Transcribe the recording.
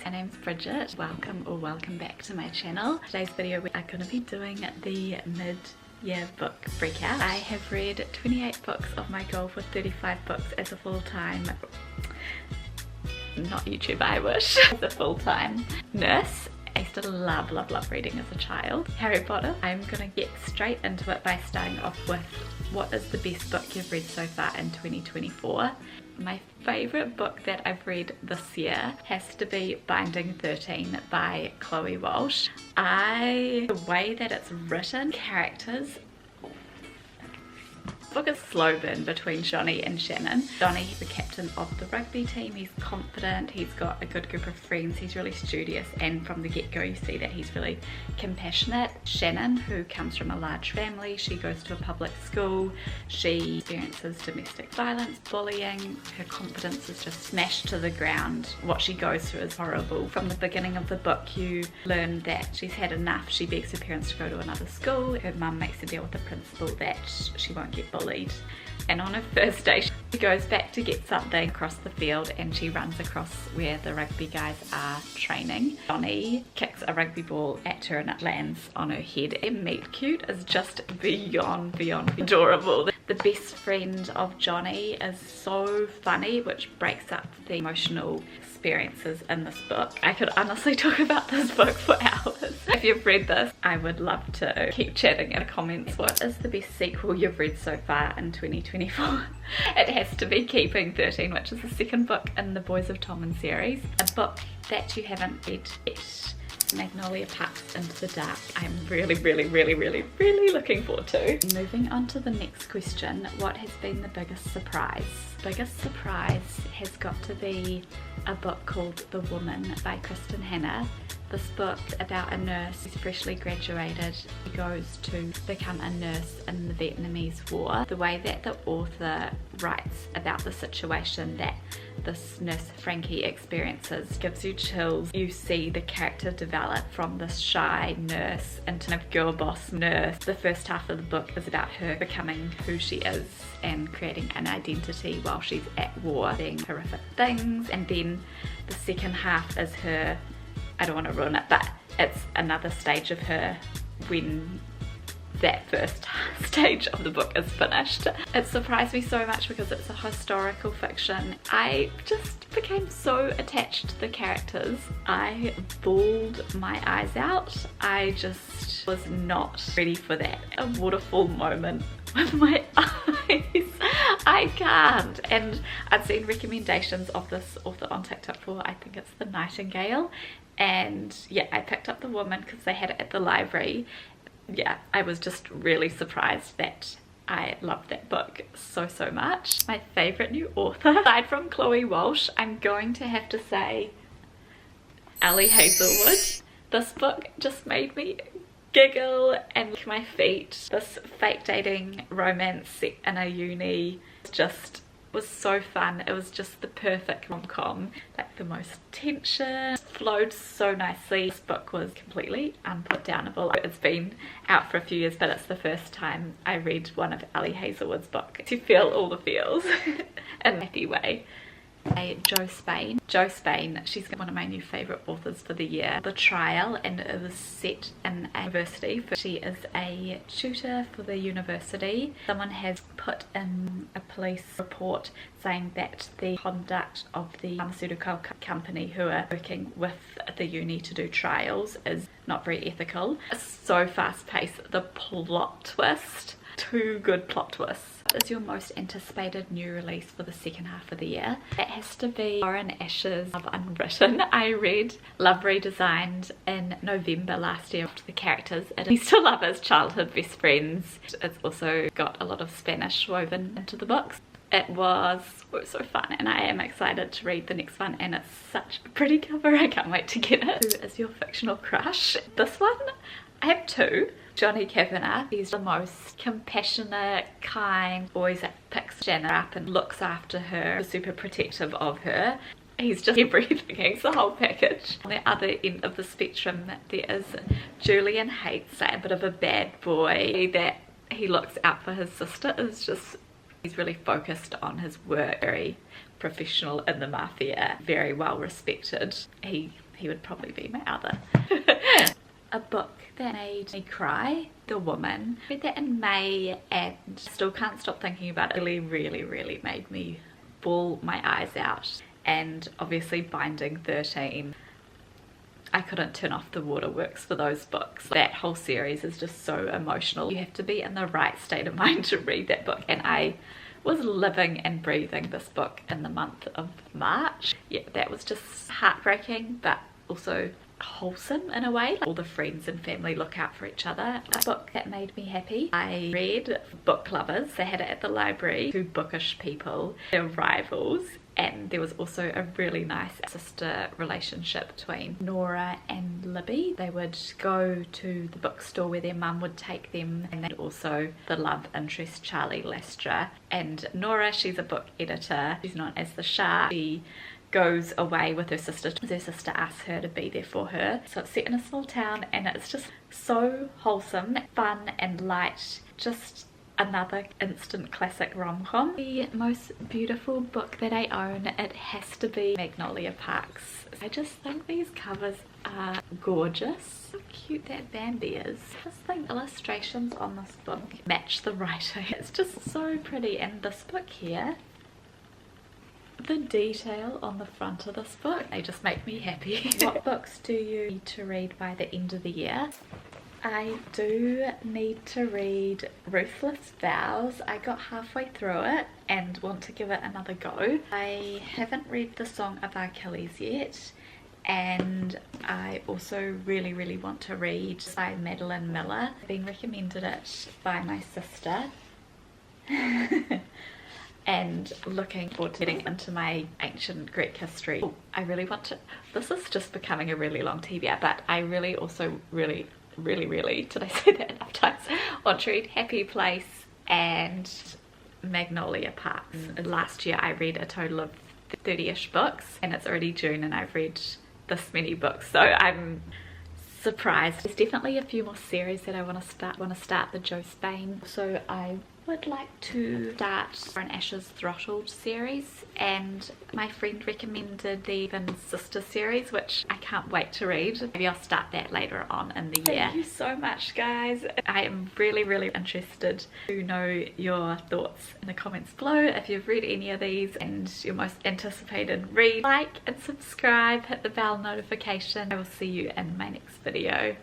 my name's Bridget. Welcome back to my channel. Today's video we are going to be doing the mid-year book breakout. I have read 28 books of my goal for 35 books as a full-time, not YouTuber I wish, as a full-time nurse. I used to love reading as a child. Harry Potter. I'm gonna get straight into it by starting off with what is the best book you've read so far in 2024. My favourite book that I've read this year has to be Binding 13 by Chloe Walsh. The way that it's written, characters, the book is slow burn between Johnny and Shannon. Johnny, the captain of the rugby team, he's confident, he's got a good group of friends, he's really studious, and from the get-go you see that he's really compassionate. Shannon, who comes from a large family, she goes to a public school, she experiences domestic violence, bullying, her confidence is just smashed to the ground. What she goes through is horrible. From the beginning of the book you learn that she's had enough. She begs her parents to go to another school. Her mum makes a deal with the principal that she won't get bullied. And on her first day she goes back to get something across the field and she runs across where the rugby guys are training. Johnny kicks a rugby ball at her and it lands on her head. And meet cute is just beyond adorable. The best friend of Johnny is so funny, which breaks up the emotional experiences in this book. I could honestly talk about this book for hours. If you've read this, I would love to keep chatting in the comments. What is the best sequel you've read so far in 2024? It has to be Keeping 13, which is the second book in the Boys of Tommen series. A book that you haven't read yet. Magnolia Parks Into the Dark. I'm really looking forward to. Moving on to the next question, what has been the biggest surprise? Biggest surprise has got to be a book called The Woman by Kristen Hanna. This book about a nurse who's freshly graduated. She goes to become a nurse in the Vietnamese War. The way that the author writes about the situation that this nurse Frankie experiences gives you chills. You see the character develop from this shy nurse into a girl boss nurse. The first half of the book is about her becoming who she is and creating an identity while she's at war, doing horrific things, and then the second half is her, I don't want to ruin it, but it's another stage of her when that first stage of the book is finished. It surprised me so much because it's a historical fiction. I just became so attached to the characters. I bawled my eyes out. I just was not ready for that. A waterfall moment with my eyes. I can't. And I'd seen recommendations of this author on TikTok for, I think it's The Nightingale, and yeah, I picked up The Woman because they had it at the library. Yeah, I was just really surprised that I loved that book so much. My favourite new author, aside from Chloe Walsh, I'm going to have to say Ali Hazelwood. This book just made me giggle and lick my feet. This fake dating romance set in a uni just was so fun. It was just the perfect rom-com, like the most tension, flowed so nicely. This book was completely unputdownable. It's been out for a few years, but it's the first time I read one of Ali Hazelwood's books to feel all the feels in a happy way. Jo Spain, she's one of my new favourite authors for the year. The Trial, and it was set in a university. She is a tutor for the university. Someone has put in a police report saying that the conduct of the pharmaceutical company who are working with the uni to do trials is not very ethical. It's so fast paced. The plot twist, two good plot twists. What is your most anticipated new release for the second half of the year? It has to be Lauren Ash's Love Unwritten. I read Love Redesigned in November last year after the characters. It is still lovers, childhood best friends. It's also got a lot of Spanish woven into the books. It was so fun and I am excited to read the next one, and it's such a pretty cover. I can't wait to get it. Who is your fictional crush? This one, I have two. Johnny Kavanagh. He's the most compassionate, kind, always picks Shannon up and looks after her, super protective of her. He's just everything, he's the whole package. On the other end of the spectrum there is Julian Hates, like a bit of a bad boy that he looks out for his sister. Is just, he's really focused on his work, very professional in the mafia, very well respected. He he would probably be my other. A book that made me cry, The Woman. I read that in May and still can't stop thinking about it. Really made me bawl my eyes out. And obviously Binding 13. I couldn't turn off the waterworks for those books. That whole series is just so emotional. You have to be in the right state of mind to read that book, and I was living and breathing this book in the month of March. Yeah, that was just heartbreaking, but also wholesome in a way. All the friends and family look out for each other. A book that made me happy. I read Book Lovers. They had it at the library. Two bookish people, they're rivals. And there was also a really nice sister relationship between Nora and Libby. They would go to the bookstore where their mum would take them, and then also the love interest Charlie Lestra. And Nora, she's a book editor. She's known as the Shark. She goes away with her sister. Her sister asks her to be there for her. So it's set in a small town, and it's just so wholesome, fun and light. Just another instant classic rom-com. The most beautiful book that I own, it has to be Magnolia Parks. I just think these covers are gorgeous. How cute that Bambi is. I just think illustrations on this book match the writing. It's just so pretty. And this book here, the detail on the front of this book, they just make me happy. What books do you need to read by the end of the year? I do need to read Ruthless Vows. I got halfway through it and want to give it another go. I haven't read The Song of Achilles yet, and I also really want to read by Madeline Miller. I've been recommended it by my sister. And looking forward to getting into my ancient Greek history. Oh, I really want to, this is just becoming a really long TBR, but I really also really, did I say that enough times, want to read Happy Place and Magnolia Parks. Last year I read a total of 30-ish books, and it's already June and I've read this many books, so I'm surprised. There's definitely a few more series that I want to start the Joe Spain. So I would like to start an Ashes Throttled series, and my friend recommended the Even Sister series, which I can't wait to read. Maybe I'll start that later on in the year. Thank you so much, guys. I am really interested to know your thoughts in the comments below. If you've read any of these and your most anticipated read, like and subscribe, hit the bell notification. I will see you in my next video.